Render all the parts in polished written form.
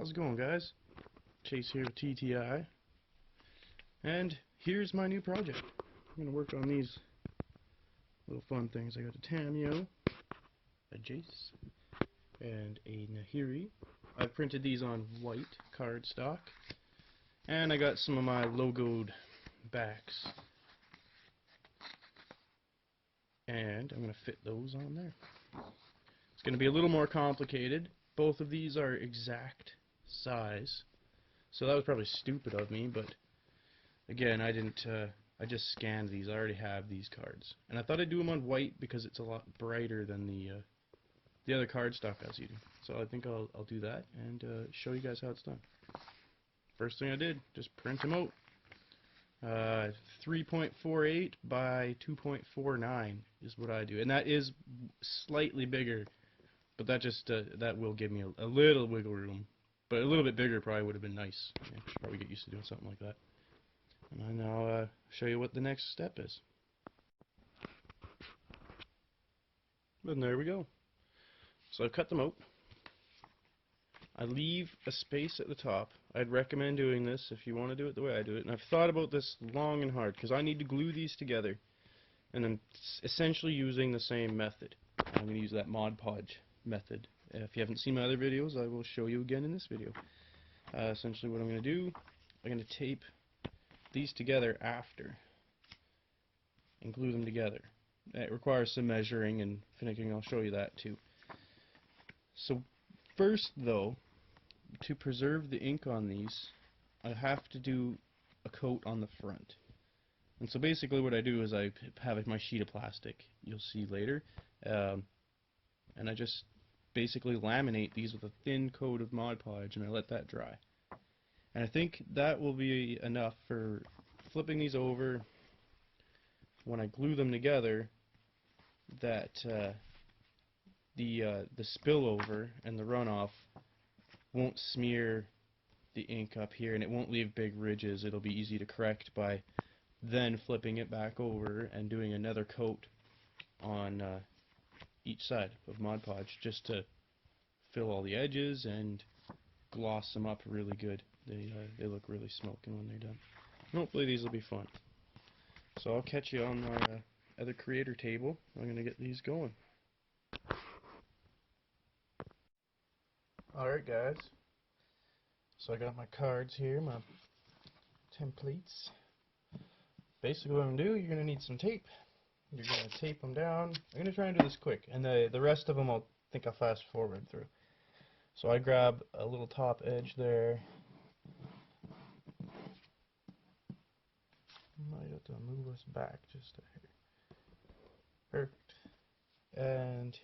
How's it going, guys? Chase here with TTI, and here's my new project. I'm going to work on these little fun things. I got a Tameo, a Jace, and a Nahiri. I've printed these on white cardstock, and I got some of my logoed backs, and I'm going to fit those on there. It's going to be a little more complicated. Both of these are exact size, so that was probably stupid of me, but again, I didn't, I just scanned these. I already have these cards, and I thought I'd do them on white because it's a lot brighter than the other cardstock I was using. So I think I'll do that and show you guys how it's done. First thing I did, just print them out. 3.48 by 2.49 is what I do, and that is slightly bigger, but that just that will give me a little wiggle room. But a little bit bigger probably would have been nice. I should probably get used to doing something like that. And I'll show you what the next step is. And there we go. So I've cut them out. I leave a space at the top. I'd recommend doing this if you want to do it the way I do it. And I've thought about this long and hard because I need to glue these together. And I'm essentially using the same method. I'm going to use that Mod Podge method. If you haven't seen my other videos, I will show you again in this video. Essentially what I'm going to do, I'm going to tape these together after and glue them together. It requires some measuring and finicking. I'll show you that too. So first though, to preserve the ink on these, I have to do a coat on the front. And so basically what I do is I have my sheet of plastic, you'll see later, and I just basically laminate these with a thin coat of Mod Podge, and I let that dry. And I think that will be enough for flipping these over. When I glue them together, that the spillover and the runoff won't smear the ink up here, and it won't leave big ridges. It'll be easy to correct by then flipping it back over and doing another coat on each side of Mod Podge just to fill all the edges and gloss them up really good. They look really smoking when they're done. And hopefully these will be fun. So I'll catch you on my other creator table. I'm going to get these going. Alright guys, so I got my cards here, my templates. Basically what I'm going to do, you're going to need some tape. You're going to tape them down. I'm going to try and do this quick, and the rest of them I'll fast forward through. So I grab a little top edge there. Might have to move us back just a hair. Perfect. And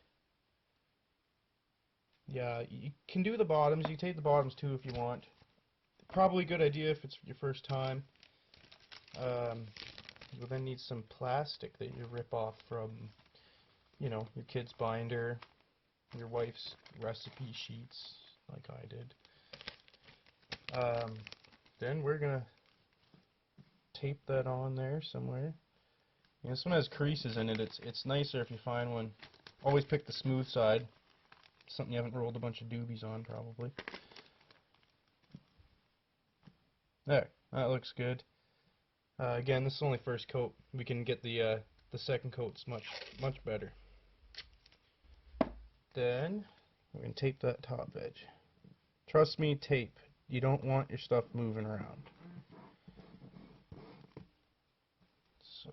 yeah, you can do the bottoms. You can take the bottoms too if you want. Probably a good idea if it's your first time. You'll then need some plastic that you rip off from, you know, your kid's binder, your wife's recipe sheets, like I did. Then we're gonna tape that on there somewhere. You know, this one has creases in it. It's nicer if you find one. Always pick the smooth side. Something you haven't rolled a bunch of doobies on, probably. There, that looks good. Again, this is only first coat. We can get the second coats much better. Then we're gonna tape that top edge. Trust me, tape. You don't want your stuff moving around. So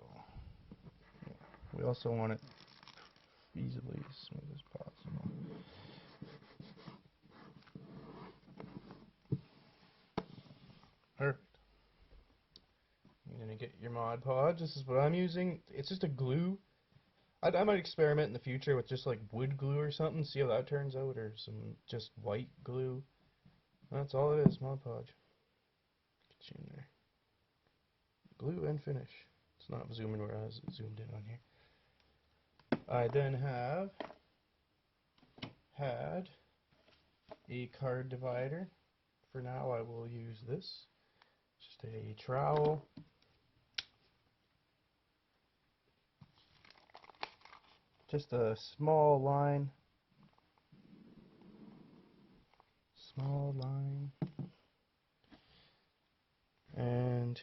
we also want it feasibly as smooth as possible. Perfect. You're going to get your Mod Podge. This is what I'm using. It's just a glue. I might experiment in the future with just like wood glue or something, see how that turns out, or some just white glue. That's all it is, Mod Podge. Get you in there. Glue and finish. It's not zooming where I was zoomed in on here. I then have had a card divider. For now I will use this. Just a trowel. Just a small line. small line. And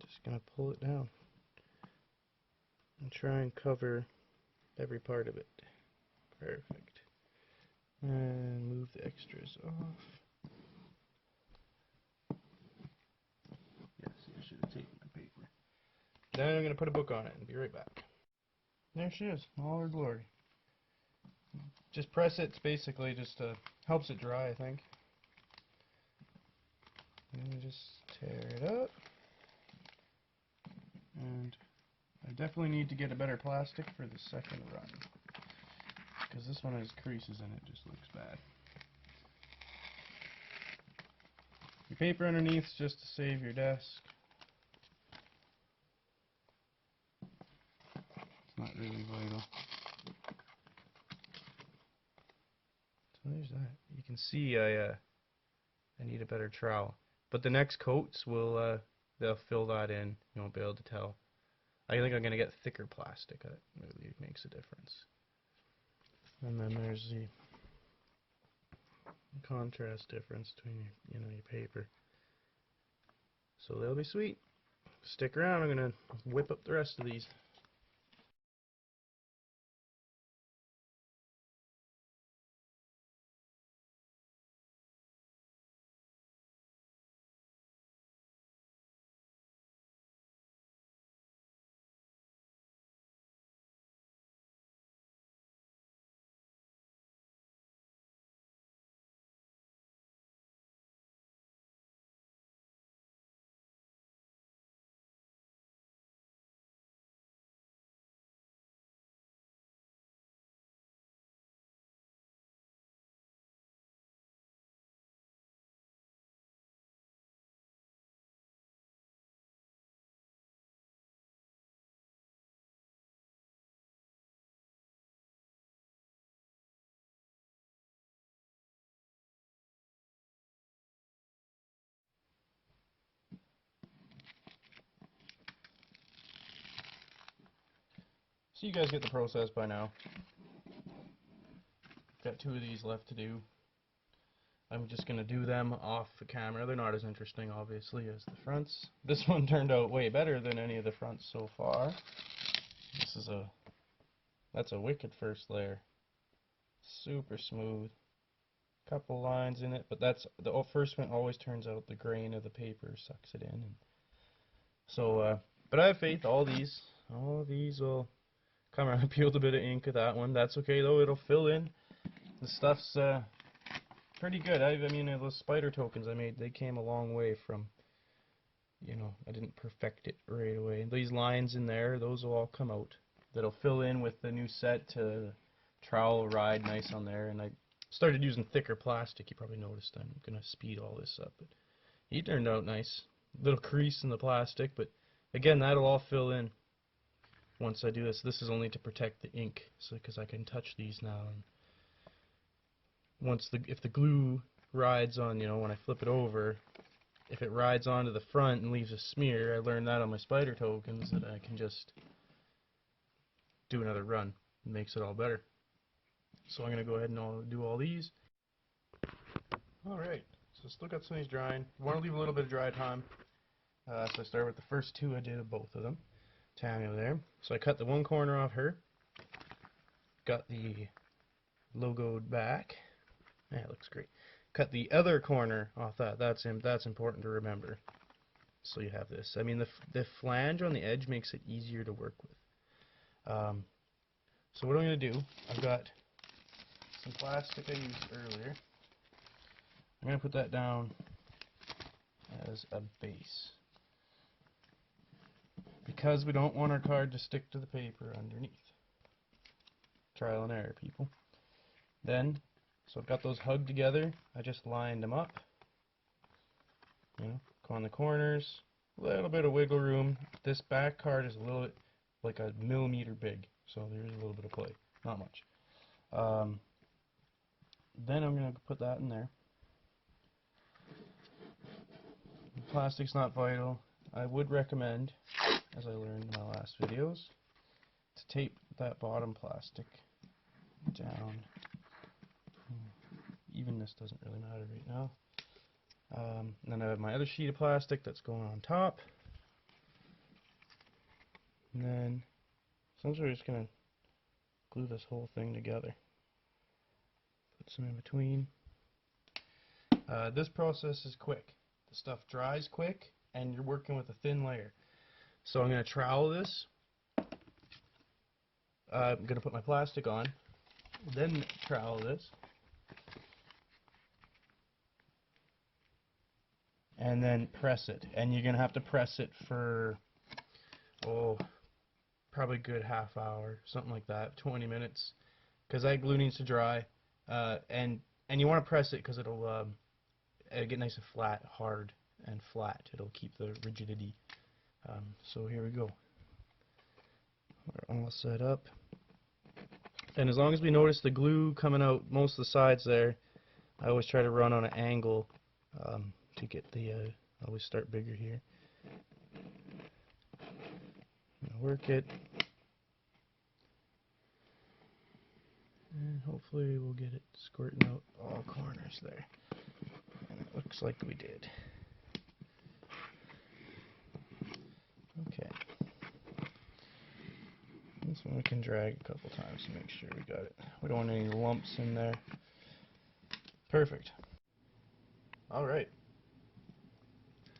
just going to pull it down and try and cover every part of it. Perfect. And move the extras off. Yes, I should have taken my paper. Then I'm going to put a book on it and be right back. There she is, all her glory. Just press it, it's basically just helps it dry, I think. And just tear it up. And I definitely need to get a better plastic for the second run, because this one has creases in it, just looks bad. Your paper underneath just to save your desk. It's not really vital. So there's that. You can see I need a better trowel. But the next coats will they'll fill that in. You won't be able to tell. I think I'm gonna get thicker plastic. That really makes a difference. And then there's the contrast difference between your paper. So they'll be sweet. Stick around. I'm gonna whip up the rest of these. So you guys get the process by now. Got 2 of these left to do. I'm just going to do them off the camera. They're not as interesting, obviously, as the fronts. This one turned out way better than any of the fronts so far. That's a wicked first layer. Super smooth. Couple lines in it, but the first one always turns out the grain of the paper sucks it in. And so, but I have faith. All these will come around. I peeled a bit of ink of that one. That's okay though. It'll fill in. The stuff's pretty good. I mean, those spider tokens I made, they came a long way from, I didn't perfect it right away. These lines in there, those will all come out. That'll fill in with the new set to trowel ride nice on there. And I started using thicker plastic. You probably noticed I'm going to speed all this up. But he turned out nice. Little crease in the plastic, but again, that'll all fill in once I do this. This is only to protect the ink, so because I can touch these now. And if the glue rides on, when I flip it over, if it rides onto the front and leaves a smear, I learned that on my spider tokens, that I can just do another run. It makes it all better. So I'm going to go ahead and do all these. Alright, so still got some of these drying. You want to leave a little bit of dry time. So I started with the first 2 I did of both of them. Tammy over there. So I cut the one corner off her. Got the logoed back. Yeah, it looks great. Cut the other corner off that. That's important to remember. So you have this. I mean, the flange on the edge makes it easier to work with. So what I'm going to do, I've got some plastic I used earlier. I'm going to put that down as a base, because we don't want our card to stick to the paper underneath. Trial and error, people. Then, so I've got those hugged together. I just lined them up. Go on the corners. A little bit of wiggle room. This back card is a little bit, like a millimeter big, so there's a little bit of play. Not much. Then I'm going to put that in there. The plastic's not vital. I would recommend, as I learned in my last videos, to tape that bottom plastic down evenness doesn't really matter right now. And then I have my other sheet of plastic that's going on top. And then, essentially we're just going to glue this whole thing together. Put some in between. This process is quick. The stuff dries quick, and you're working with a thin layer. So I'm going to trowel this. I'm going to put my plastic on, then trowel this. And then press it. And you're going to have to press it for, probably a good half hour, something like that, 20 minutes. Because that glue needs to dry. And you want to press it because it'll get nice and flat, hard and flat. It'll keep the rigidity. So here we go. We're all set up. And as long as we notice the glue coming out most of the sides there, I always try to run on an angle to get the, always start bigger here. Work it. And hopefully we'll get it squirting out all corners there. And it looks like we did. Okay. This one we can drag a couple times to make sure we got it. We don't want any lumps in there. Perfect. Alright.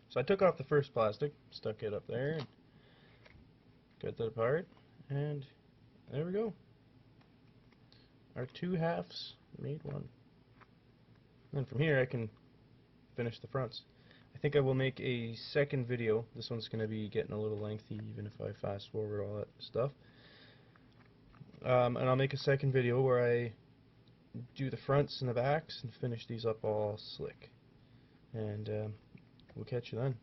So I took off the first plastic, stuck it up there, and got that apart, and there we go. Our two halves made one. And from here I can finish the fronts. I think I will make a second video. This one's going to be getting a little lengthy even if I fast forward all that stuff. And I'll make a second video where I do the fronts and the backs and finish these up all slick. And we'll catch you then.